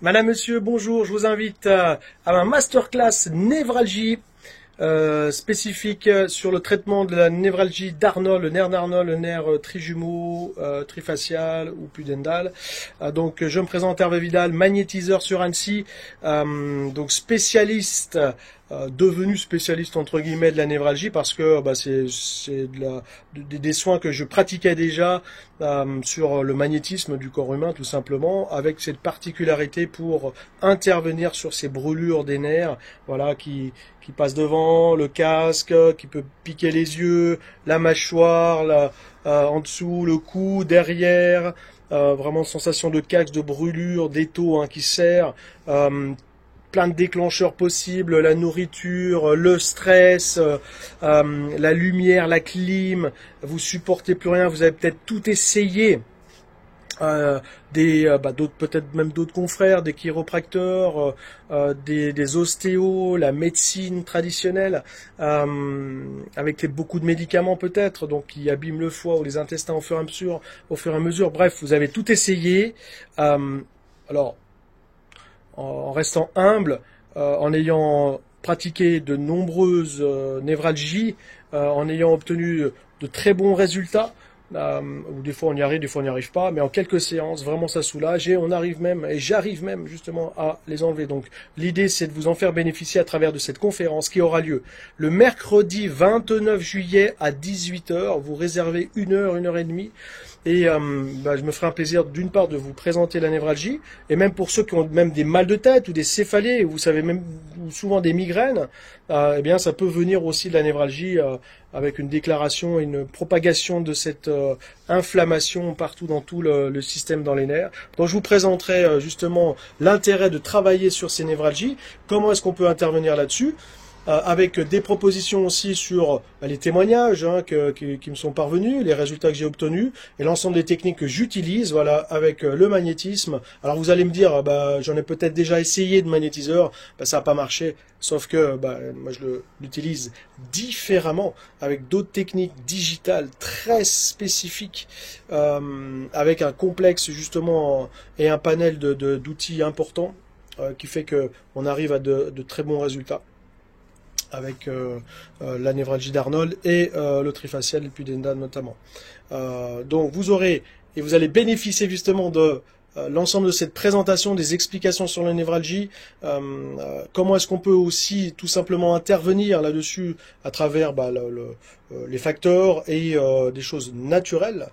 Madame, monsieur, bonjour, je vous invite à ma masterclass névralgie spécifique sur le traitement de la névralgie d'Arnold, le nerf d'Arnold, le nerf trijumeau, trifacial ou pudendal. Donc je me présente Hervé Vidal, magnétiseur sur Annecy, donc spécialiste, devenu spécialiste entre guillemets de la névralgie parce que c'est des soins que je pratiquais déjà sur le magnétisme du corps humain tout simplement, avec cette particularité pour intervenir sur ces brûlures des nerfs, voilà, qui passe devant, le casque, qui peut piquer les yeux, la mâchoire, en dessous, le cou, derrière, vraiment sensation de caxe, de brûlure, d'étau qui serre, plein de déclencheurs possibles, la nourriture, le stress, la lumière, la clim, vous supportez plus rien, vous avez peut-être tout essayé. D'autres, peut-être même d'autres confrères, des chiropracteurs, des ostéos, la médecine traditionnelle, avec beaucoup de médicaments peut-être, donc qui abîment le foie ou les intestins au fur et à mesure. Bref, vous avez tout essayé. Alors, en restant humble, en ayant pratiqué de nombreuses névralgies, en ayant obtenu de très bons résultats. Ou des fois on y arrive, des fois on n'y arrive pas, mais en quelques séances, vraiment ça soulage et on arrive même, et j'arrive même justement à les enlever. Donc l'idée c'est de vous en faire bénéficier à travers de cette conférence qui aura lieu le mercredi 29 juillet à 18 heures. Vous réservez 1 heure et demie. Et je me ferai un plaisir d'une part de vous présenter la névralgie, et même pour ceux qui ont même des mal de tête ou des céphalées, vous savez même souvent des migraines, eh bien ça peut venir aussi de la névralgie avec une déclaration et une propagation de cette inflammation partout dans tout le système dans les nerfs. Donc je vous présenterai justement l'intérêt de travailler sur ces névralgies, comment est-ce qu'on peut intervenir là-dessus, avec des propositions aussi sur les témoignages qui me sont parvenus, les résultats que j'ai obtenus et l'ensemble des techniques que j'utilise, voilà, avec le magnétisme. Alors vous allez me dire, j'en ai peut-être déjà essayé de magnétiseur, ça n'a pas marché, sauf que moi je l'utilise différemment avec d'autres techniques digitales très spécifiques, avec un complexe justement et un panel d'outils importants qui fait que on arrive à de très bons résultats avec la névralgie d'Arnold et le trifacial et le pudendal notamment. Donc vous aurez, et vous allez bénéficier justement de l'ensemble de cette présentation, des explications sur la névralgie, comment est-ce qu'on peut aussi tout simplement intervenir là-dessus à travers les facteurs et des choses naturelles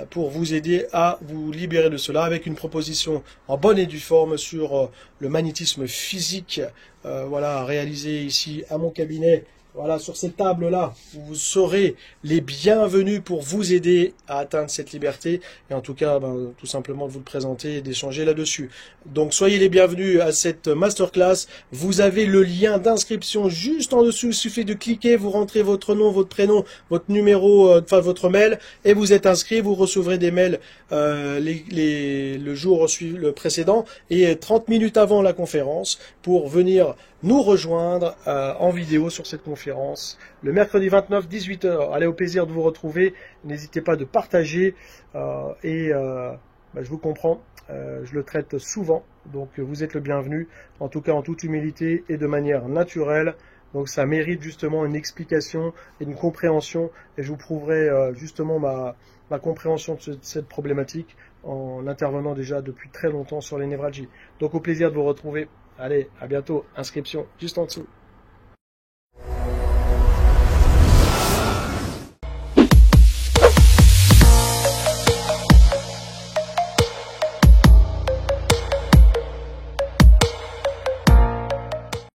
pour vous aider à vous libérer de cela avec une proposition en bonne et due forme sur le magnétisme physique, voilà, réalisé ici à mon cabinet. Voilà, sur cette table-là, vous serez les bienvenus pour vous aider à atteindre cette liberté et en tout cas, tout simplement de vous le présenter et d'échanger là-dessus. Donc, soyez les bienvenus à cette masterclass. Vous avez le lien d'inscription juste en dessous. Il suffit de cliquer, vous rentrez votre nom, votre prénom, votre numéro, votre mail et vous êtes inscrit. Vous recevrez des mails le jour le précédent et 30 minutes avant la conférence pour venir nous rejoindre en vidéo sur cette conférence le mercredi 29 18 heures. Allez, au plaisir de vous retrouver. N'hésitez pas de partager je vous comprends. Je le traite souvent, donc vous êtes le bienvenu, en tout cas en toute humilité et de manière naturelle. Donc ça mérite justement une explication et une compréhension, et je vous prouverai justement ma compréhension de cette problématique en intervenant déjà depuis très longtemps sur les névralgies. Donc au plaisir de vous retrouver. Allez, à bientôt. Inscription juste en dessous.